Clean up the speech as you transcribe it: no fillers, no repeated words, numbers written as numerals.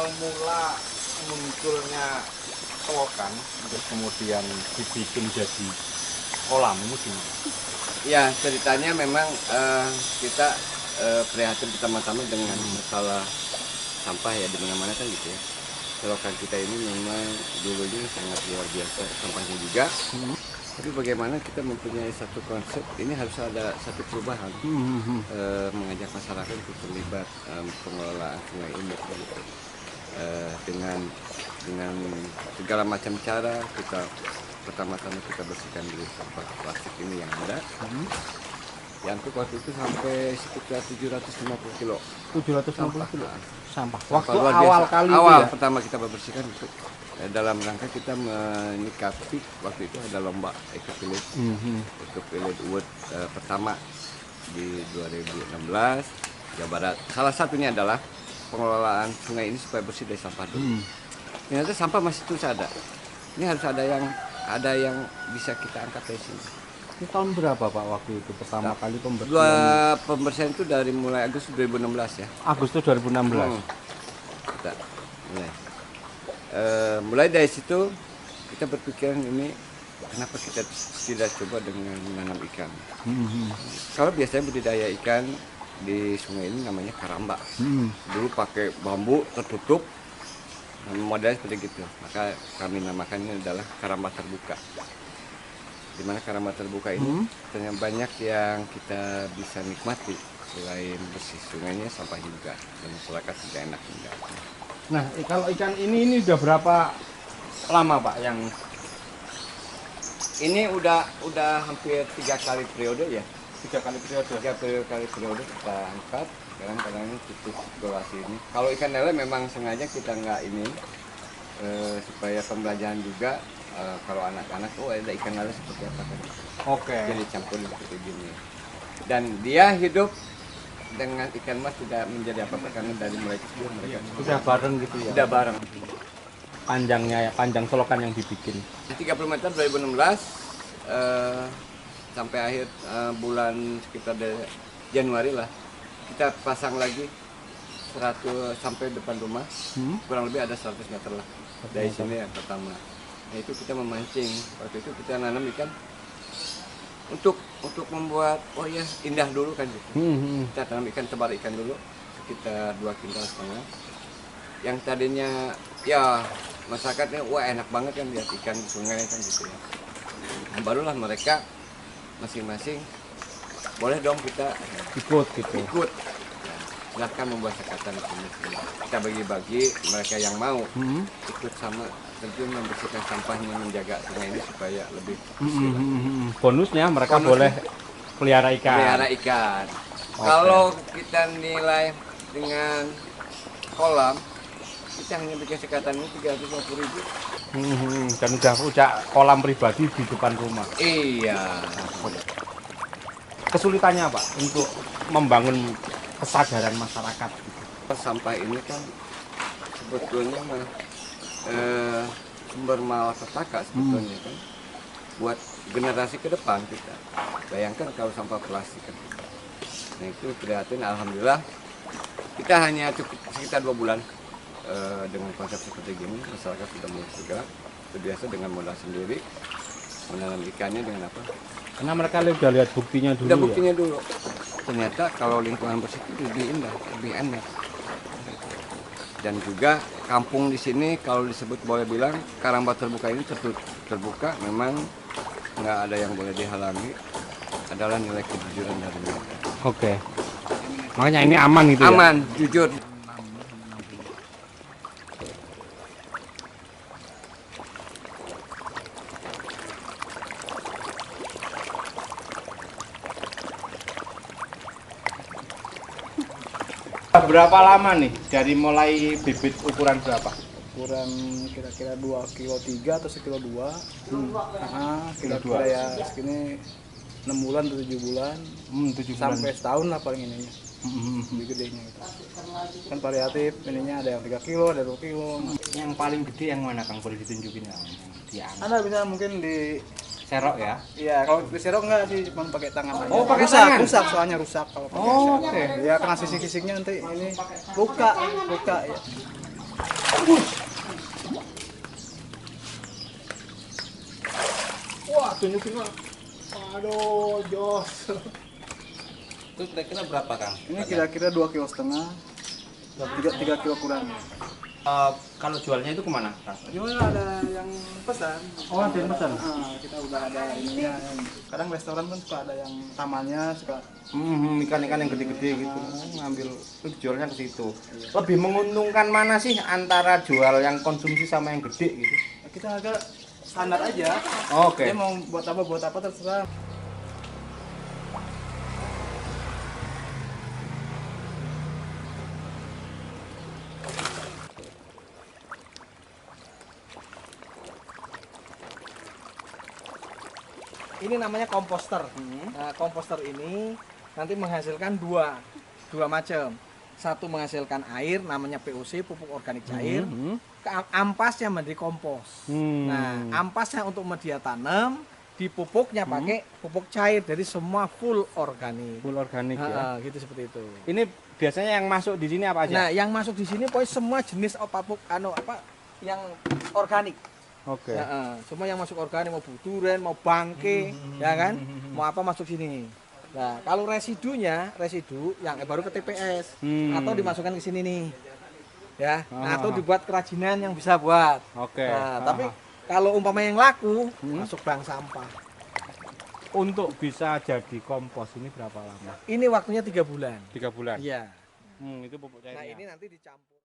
awal mula munculnya selokan terus kemudian dibikin jadi kolam ini gimana? Ya, ceritanya memang kita prihatin pertama-tama dengan masalah sampah ya, di mana-mana kan gitu ya. Selokan kita ini memang dulunya sangat luar biasa sampahnya juga. Tapi bagaimana kita mempunyai satu konsep, ini harus ada satu perubahan. Mengajak masyarakat untuk terlibat pengelolaan sungai ini gitu. Dengan segala macam cara kita pertama-tama kita bersihkan dulu sampah plastik ini yang ada. Yang waktu itu sampai sekitar 750 kilo. 750 kilo sampah. Waktu Awal kali awal ya? pertama kita bersihkan itu dalam rangka kita menyikapi waktu itu ada lomba Eco Village Award pertama di 2016 Jawa Barat. Salah satunya adalah pengelolaan sungai ini supaya bersih dari sampah dulu. Ternyata sampah masih terus ada. Ini harus ada yang bisa kita angkat dari sini. Ini tahun berapa Pak waktu itu pertama kali pembersihan? Pembersihan itu dari mulai Agustus 2016 ya. Agustus 2016. Kita mulai dari situ kita berpikiran ini kenapa kita tidak coba dengan menanam ikan. Kalau biasanya budidaya ikan di sungai ini namanya karamba. Dulu pakai bambu tertutup, modelnya seperti gitu. Maka kami namakan ini adalah karamba terbuka. Di mana karamba terbuka ini ternyata banyak yang kita bisa nikmati, selain bersih sungainya, sampah juga, dan masyarakat juga enak juga. Nah, kalau ikan ini udah berapa lama Pak yang ini udah hampir 3 kali periode ya. 3 kali periode? 3 kali periode kita angkat. Kadang-kadang ini titik sirkulasi ini. Kalau ikan lele memang sengaja kita nggak ini supaya pembelajaran juga. Kalau anak-anak, ada ikan lele seperti apa kan? Oke. Jadi campurin seperti gini. Dan dia hidup dengan ikan mas tidak menjadi apa-apa karena dari mulai kecil mereka Udah bareng gitu ya? Udah bareng. Panjang selokan yang dibikin. 30 meter 2016 sampai akhir bulan sekitar Januari lah kita pasang lagi 100 sampai depan rumah. Kurang lebih ada 100 meter lah dari sini yang pertama. Nah, itu kita memancing. Waktu itu kita nanam ikan untuk membuat indah dulu kan gitu. Kita tanam ikan, tebar ikan dulu sekitar 2,5 kintal. Yang tadinya ya masyarakatnya enak banget kan lihat ikan di sungai kan gitu ya. Nah, barulah mereka masing-masing boleh dong kita Ikut gitu. Ikut. Nah, silahkan membuat sekatan di sini. Kita bagi-bagi mereka yang mau ikut sama tentu membersihkan sampahnya, menjaga sungai ini supaya lebih bersih. Bonusnya mereka boleh pelihara ikan. Kalau kita nilai dengan kolam, kita hanya bikin sekatan ini 350.000. Dan udah kolam pribadi di depan rumah. Iya. Kesulitannya Pak untuk membangun kesadaran masyarakat. Sampah ini kan sebetulnya sumber malapetaka sebetulnya kan buat generasi ke depan kita. Bayangkan kalau sampah plastik kan. Nah, itu prihatin. Alhamdulillah kita hanya cukup sekitar 2 bulan dengan konsep seperti gini. Masyarakat sudah mulai bergerak, terbiasa dengan modal sendiri, menanam ikannya dengan apa? Karena mereka udah lihat buktinya dulu. Udah buktinya dulu. Ternyata kalau lingkungan bersih itu lebih indah, lebih enak. Dan juga kampung di sini kalau disebut boleh bilang karamba terbuka ini terbuka, memang nggak ada yang boleh dihalangi, adalah nilai kejujuran dari mereka. Oke. Makanya ini aman gitu ya? Aman, jujur. Berapa lama nih dari mulai bibit ukuran berapa? Ukuran kira-kira 2,3 kilo atau 1,2 kilo. Kira-kira ya segini 6 bulan atau 7 bulan. 7 bulan. Sampai setahun lah paling ininya. Lebih gedenya gitu. Kan variatif, ininya ada yang 3 kilo, ada 2 kilo. Yang paling gede yang mana Kang, boleh ditunjukin ya? Anda bisa mungkin di Serok ya? Iya, kalau di serok enggak sih, cuma pakai tangan aja. Oh, pakai rusak, tangan? rusak soalnya rusak kalau pakai serok. Oke. Ya kena sisik-sisiknya nanti ini luka ya. Wah, tunjukin Pak. Aduh, jos. Itu kira-kira berapa Kang? Ini kira-kira 2,5 kg, 3 kilo kurang. Kalau jualnya itu kemana Kang? Cuma ada yang pesan. Oh, ada yang pesan? Kita udah ada ininya. Kadang restoran kan suka ada yang tamannya, suka Ikan-ikan yang gede-gede gitu ngambil itu jualnya ke situ. Lebih menguntungkan mana sih antara jual yang konsumsi sama yang gede gitu? kita agak standar aja. Oke. Dia mau buat apa terserah. Ini namanya komposter. Nah, komposter ini nanti menghasilkan dua macam. Satu menghasilkan air, namanya POC, pupuk organik cair. Ampasnya menjadi kompos. Nah, ampasnya untuk media tanam, dipupuknya pakai pupuk cair, jadi semua full organik. Full organik ya. Gitu seperti itu. Ini biasanya yang masuk di sini apa aja? Nah, yang masuk di sini pokoknya semua jenis pupuk yang organik. Oke. Ya, semua yang masuk organik, mau buturen, mau bangke, ya kan, mau apa masuk sini. Nah, kalau residu yang baru ke TPS atau dimasukkan ke sini nih, ya, atau dibuat kerajinan yang bisa buat. Oke. Nah, tapi kalau umpama yang laku masuk bank sampah. Untuk bisa jadi kompos ini berapa lama? Ini waktunya 3 bulan. 3 bulan. Iya. Itu pupuk cairnya. Nah, ini nanti dicampur.